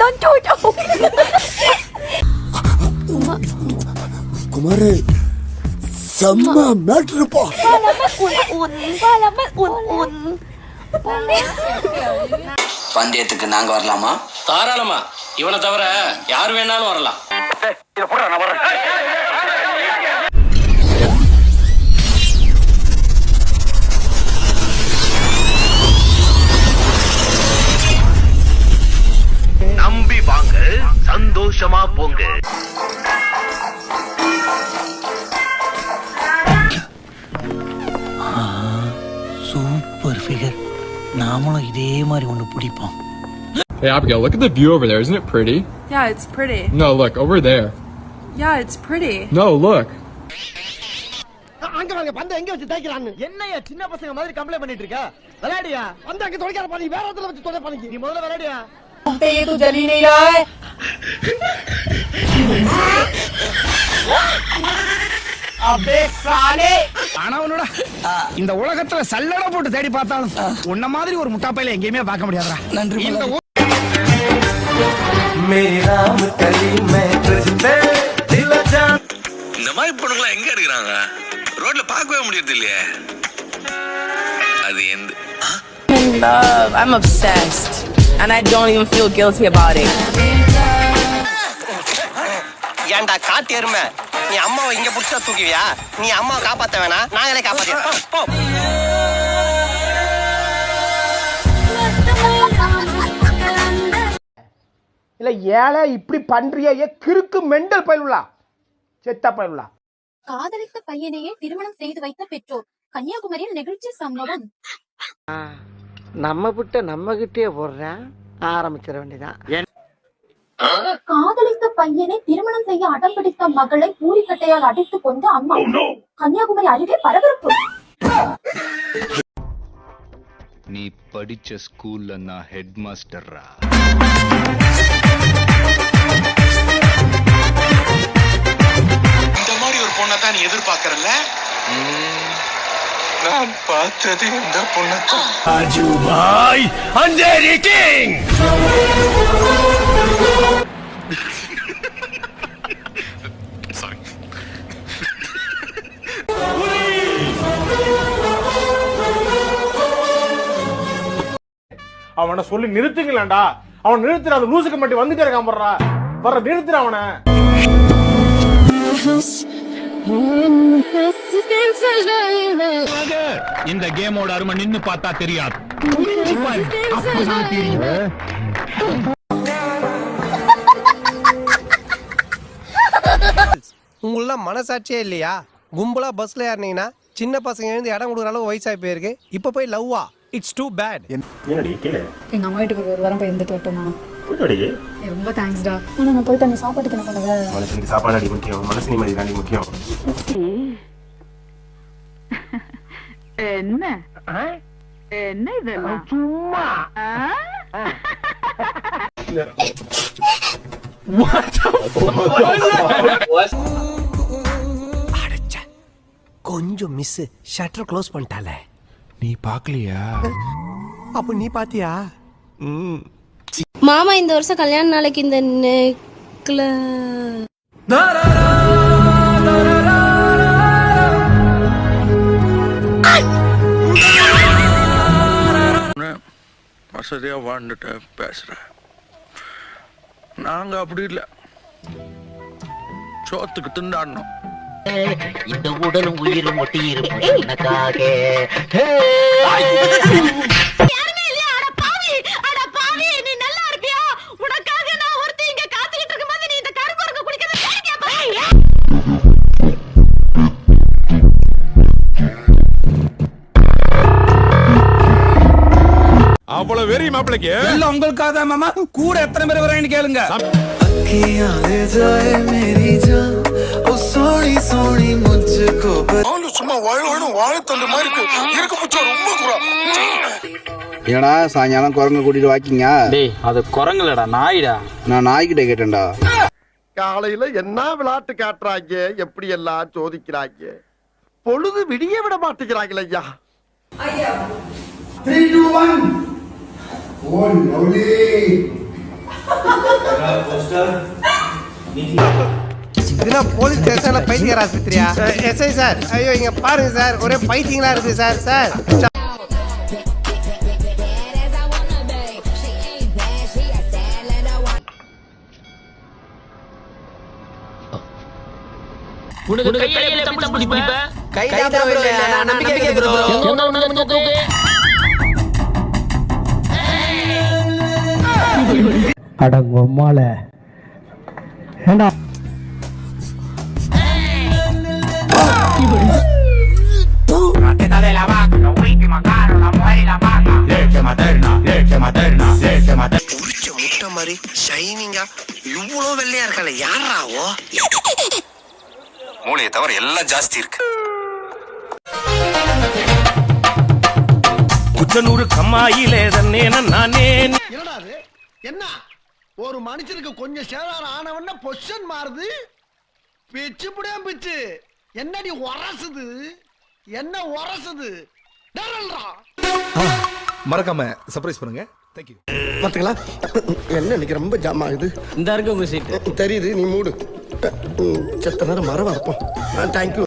Don't joke. குமாரே செம்ம மேட்ருப்பா.แล้วมันอุ่นแล้วมันอุ่นபந்தயத்துக்கு நாங்க வரலாமா? தாராளமா. இவனை தவிர யார் வேணாலும் வரலாம். நம்பி வாங்க, சந்தோஷமா போங்க. Super figure. நாமளும் இதே மாதிரி ஒன்று பிடிப்போம். Hey Abigail, look at the view over there. Isn't it pretty? Yeah, it's pretty. No, look, over there. Yeah, it's pretty. No, look. அங்க வாங்க பந்த எங்க வச்சு தேய்க்கறான்னு. என்னையா சின்ன பசங்க மாதிரி கம்ப்ளைண்ட் பண்ணிட்டு இருக்க? விளையாடியா? பந்த அங்க தொலைக்காத பாரு, வேற இடத்துல வச்சு தொலை பாருங்க. நீ முதல்ல விளையாடியா? ये तो जल ही नहीं रहा है. अबे साले. ஆனவனோட இந்த உலகத்துல சல்லட போட்டு தேடி பார்த்தாலும் உன்ன மாதிரி ஒரு முட்டாப்பையில எங்கேயுமே பார்க்க முடியாதுடா. நன்றி. இந்த மாதிரி பொண்ணுங்களா எங்க எடுக்கிறாங்க? ரோட்ல பார்க்கவே முடியறது இல்லையே. அது எந்த I'm obsessed. And I don't even feel guilty about it. ஏன்டா காட்டு எருமை, நீ அம்மாவை இங்க புடிச்சா தூக்குவியா? நீ அம்மாவை காப்பாத்த வேணா, நாங்களே காப்பாத்திடுறோம். இல்ல ஏழை இப்படி பண்றியே கிறுக்கு மெண்டல் பயிலுலா செத்த பயிலுலா. காதலித்த பையனையே திருமணம் செய்து வைத்த பெற்றோர் கன்னியாகுமரியில் நிகழ்ச்சி சம்பவம். நம்ம விட்ட நம்ம கிட்டே போடுறேன், ஆரம்பிச்சிட வேண்டியதான். காதலித்த பையனை திருமணம் செய்ய அடம் பிடித்த மகளை பூரிக்கட்டையால் அடித்துக் கொண்ட அம்மா. கன்னியாகுமரி அருகே பரபரப்பு. நீ படிச்ச ஸ்கூல்ல நான் ஹெட் மாஸ்டர்ரா. இந்த மாதிரி ஒரு பொண்ணை தான் நீ எதிர்பார்க்கறல்ல? நான் பார்த்தது இந்த பொண்ணை தான். ராஜு பாய் அஞ்சேரி கிங். சாரி. அவனை சொல்லி நிறுத்துங்களேன்டா. அவன் நிறுத்துற அந்த லூசுக்கு மட்டும் வந்துட்டே இருக்கான் போடுறா. வர நிறுத்துற அவனை. இந்த கேமோட அருமை நின்னு பார்த்தா தெரியாது. உங்கள மனசாட்சியே இல்லையா? கும்பலா பஸ்ல ஏறினீங்கன்னா சின்ன பசங்க எழுந்து இடம் கொடுக்குற அளவு வயசாகி போயிருக்கு. இப்போ போய் லவ்வா? It's too bad. எங்க அம்மா வீட்டுக்கு ஒரு வாரம் போய் இருந்துட்டு வரட்டுமா? ரொம்ப தேங்க்ஸ்டா. ஆனா நான் போயிட்டு அந்த சாப்பாட்டுக்கு என்ன பண்ணுவேன்? மனசுக்கு சாப்பாடு அடி முக்கியம், மனசு நிம்மதி தாண்டி முக்கியம். என்ன என்ன இதெல்லாம் சும்மா கொஞ்சம் மிஸ். Shutter close பண்ணிட்டால. நீ பாக்கலையா? அப்ப நீ பாத்தியா? மாமா இந்த வருஷம் கல்யாண நாளைக்கு இந்த நெக்ல வசதியா வாழ்ந்துட்டு பேசுற. நாங்க அப்படி இல்ல, சோத்துக்கு திண்டாடணும். இந்த உடலும் உயிரும் ஒட்டி இருப்பது எனக்காக. அவ்வளவு வெறி மாப்பிளைக்கு எல்லாம் உங்களுக்காக தான் மாமா. கூட எத்தனை பேர் வரேன்னு கேளுங்க. சும்மா வாழைத்தண்டு மாதிரி இருக்கு புச்சா ரொம்ப குறா. ஏடா சாயங்காலம் குரங்க கூட்டிட்டு வாக்கிங்க. டேய் அது குரங்குலடா, நாயிடா. நான் நாய்கிட்ட கேட்டேன்டா. காலையில என்ன விளையாட்டு காட்டுறாங்க, எப்படி எல்லாம் சோதிக்கிறாங்க. பொழுது விடிய விட மாட்டேங்கிறாங்களே ஐயா. 3, 2, 1 இதுனா போலீஸ் ஸ்டேஷன்ல பைத்தியர் ஆஸ்பத்திரியா? எஸ்ஐ சார், ஐயோ இங்க பாருங்க சார், ஒரே பைத்தியங்களா இருக்கு சார். சார் அடங்கொம்மால ஏண்டா புரிச்ச முட்டை மாதிரி ஷைனிங்கா இவ்வளவு வெள்ளையா இருக்கல யாராவோ மூளையை தவிர எல்லாம் ஜாஸ்தி இருக்கு. குச்சனூர் கம்மாயிலே தன்னே நானே. என்னடா அது? என்ன ஒரு மனுஷனுக்கு கொஞ்சம் சேதாரம் ஆனவன பொசிஷன் மாறுது. பிச்சு புடியா பிச்சு. என்னடி உரசுது? என்ன உரசுது? டரல்ரா. மறக்காம சர்ப்ரைஸ் பண்ணுங்க. Thank you. பாத்தீங்களா? என்ன இன்னைக்கு ரொம்ப ஜாம் ஆகுது. இந்த இருக்கு உங்க சீட் தெரியுது, நீ மூடு. செத்த நேரம் மரம் வரப்போம். தேங்க்யூ.